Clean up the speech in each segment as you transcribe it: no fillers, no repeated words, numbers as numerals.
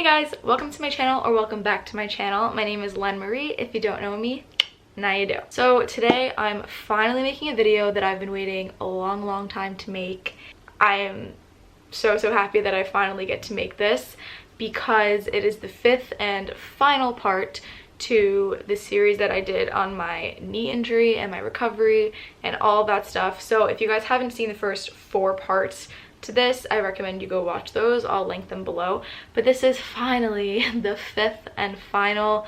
guys, welcome to my channel, or welcome back to my channel. My name is Len Marie. If you don't know me, now you do. So today I'm finally making a video that I've been waiting a long time to make. I am so happy that I finally get to make this because it is the fifth and final part to the series that I did on my knee injury and my recovery and all that stuff. So if you guys haven't seen the first 4 parts to this, I recommend you go watch those. I'll link them below. But this is finally the 5th and final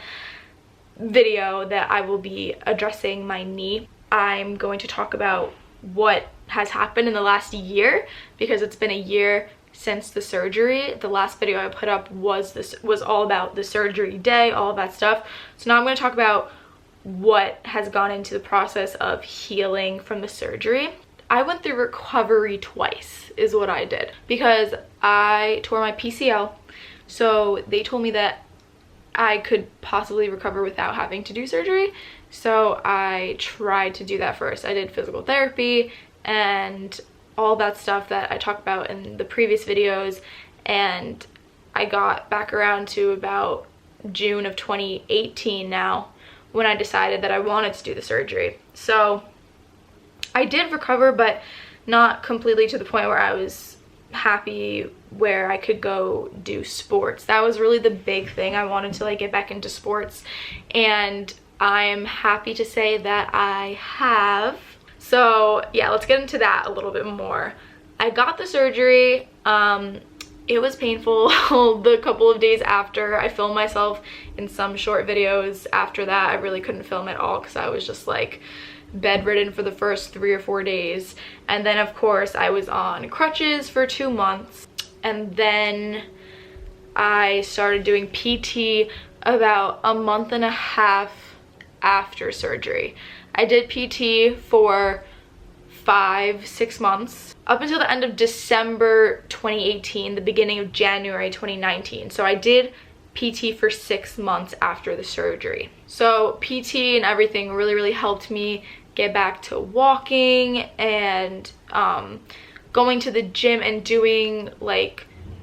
video that I will be addressing my knee. I'm going to talk about what has happened in the last year because it's been a year since the surgery. The last video I put up was all about the surgery day, all of that stuff. So now I'm going to talk about what has gone into the process of healing from the surgery. I went through recovery twice is what I did because I tore my PCL. So they told me that I could possibly recover without having to do surgery. So I tried to do that first. I did physical therapy and all that stuff that I talked about in the previous videos, and I got back around to about June of 2018 now when I decided that I wanted to do the surgery. So I did recover, but not completely to the point where I was happy where I could go do sports. That was really the big thing. I wanted to get back into sports, and I'm happy to say that I have. So yeah, let's get into that a little bit more. I got the surgery. It was painful the couple of days after. I filmed myself in some short videos after that. I really couldn't film at all because I was just bedridden for the first 3 or 4 days. And then of course I was on crutches for 2 months. And then I started doing PT about a month and a half after surgery. I did PT for 5-6 months up until the end of December 2018, the beginning of January 2019. So I did PT for 6 months after the surgery. So PT and everything really helped me get back to walking and going to the gym and doing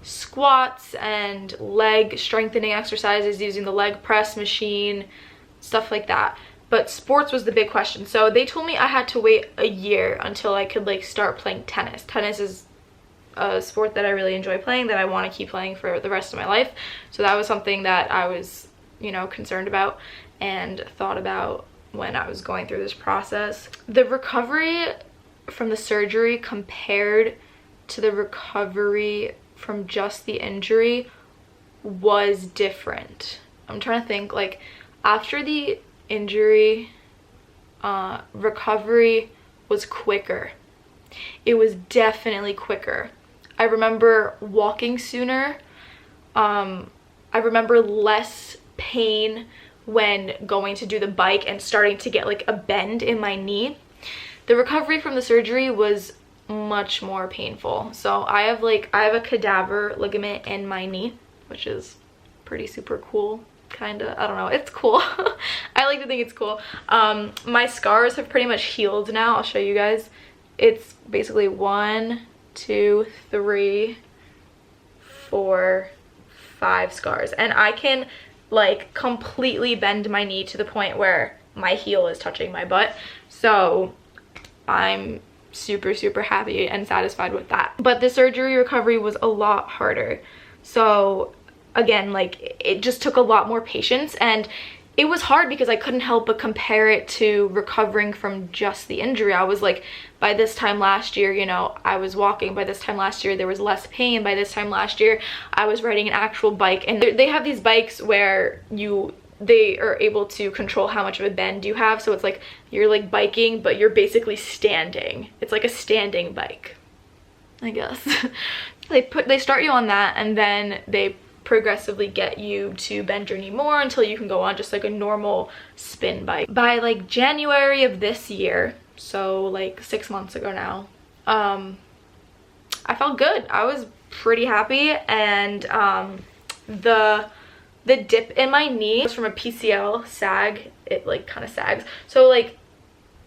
squats and leg strengthening exercises using the leg press machine, stuff like that. But sports was the big question. So they told me I had to wait a year until I could start playing tennis. Tennis is a sport that I really enjoy playing, that I want to keep playing for the rest of my life. So that was something that I was, concerned about and thought about when I was going through this process. The recovery from the surgery compared to the recovery from just the injury was different. I'm trying to think, after the injury, recovery was quicker. It was definitely quicker. I remember walking sooner. I remember less pain when going to do the bike and starting to get a bend in my knee. The recovery from the surgery was much more painful. So I have a cadaver ligament in my knee, which is pretty super cool. Kinda, I don't know, it's cool. I like to think it's cool. My scars have pretty much healed now. I'll show you guys. It's basically 1, 2, 3, 4, 5 scars, and I can completely bend my knee to the point where my heel is touching my butt. So I'm super happy and satisfied with that. But the surgery recovery was a lot harder. So again, it just took a lot more patience, and it was hard because I couldn't help but compare it to recovering from just the injury. I was by this time last year, I was walking. By this time last year, there was less pain. By this time last year, I was riding an actual bike, and they have these bikes where they are able to control how much of a bend you have. So it's you're biking, but you're basically standing. It's like a standing bike, I guess. They start you on that, and then they progressively get you to bend your knee more until you can go on just a normal spin bike. By January of this year, so 6 months ago now, I felt good. I was pretty happy, and the dip in my knee was from a PCL sag. It kind of sags, so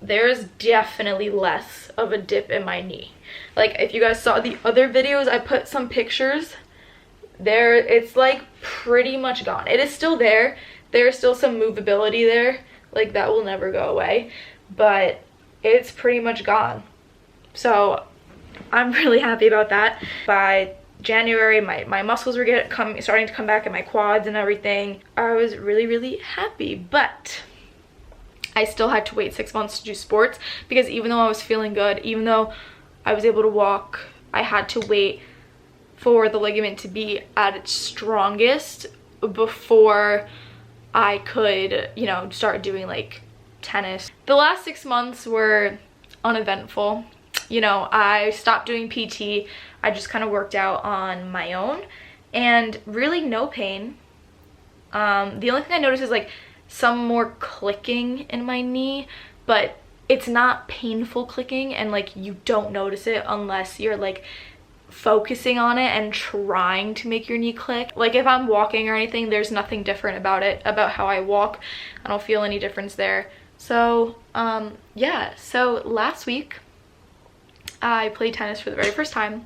there's definitely less of a dip in my knee. If you guys saw the other videos, I put some pictures it's like pretty much gone. It is still there. There's still some movability there, like that will never go away, but it's pretty much gone. So I'm really happy about that. By January, my muscles were starting to come back in my quads and everything. I was really happy, but I still had to wait 6 months to do sports, because even though I was feeling good, even though I was able to walk, I had to wait for the ligament to be at its strongest before I could, you know, start doing like tennis. The last 6 months were uneventful. You know, I stopped doing PT. I just kind of worked out on my own and really no pain. The only thing I noticed is like some more clicking in my knee, but it's not painful clicking, and like you don't notice it unless you're like focusing on it and trying to make your knee click. Like if I'm walking or anything, there's nothing different about it, about how I walk. I don't feel any difference there. So yeah, so last week I played tennis for the very first time.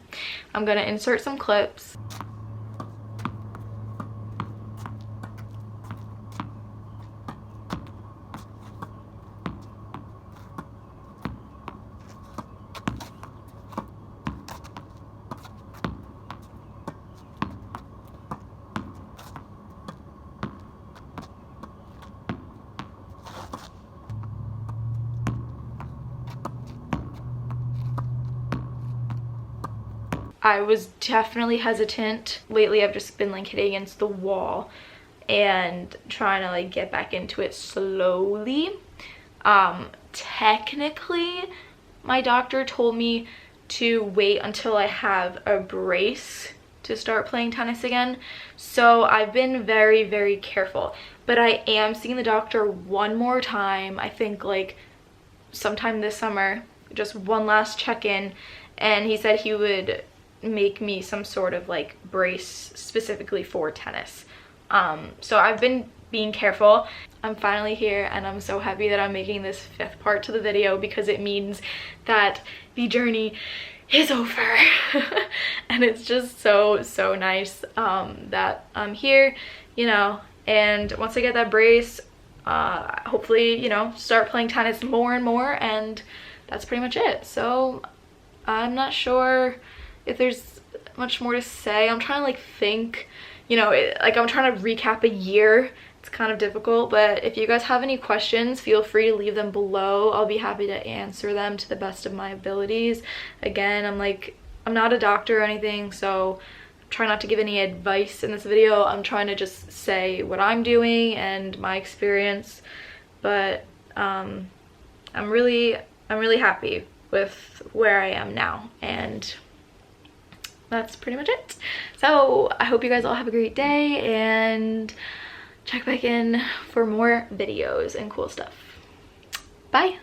I'm gonna insert some clips. I was definitely hesitant. Lately I've just been like hitting against the wall and trying to like get back into it slowly. Technically my doctor told me to wait until I have a brace to start playing tennis again, so I've been very careful, but I am seeing the doctor one more time, I think like sometime this summer, just one last check-in, and he said he would make me some sort of like brace specifically for tennis. So I've been being careful. I'm finally here and I'm so happy that I'm making this 5th part to the video, because it means that the journey is over. And it's just so nice that I'm here, you know, and once I get that brace, hopefully, you know, start playing tennis more and more, and that's pretty much it. So I'm not sure if there's much more to say. I'm trying to like think, you know, like I'm trying to recap a year. It's kind of difficult, but if you guys have any questions, feel free to leave them below. I'll be happy to answer them to the best of my abilities. Again, I'm not a doctor or anything, so try not to give any advice in this video. I'm trying to just say what I'm doing and my experience, but I'm really happy with where I am now, and that's pretty much it. So I hope you guys all have a great day, and check back in for more videos and cool stuff. Bye.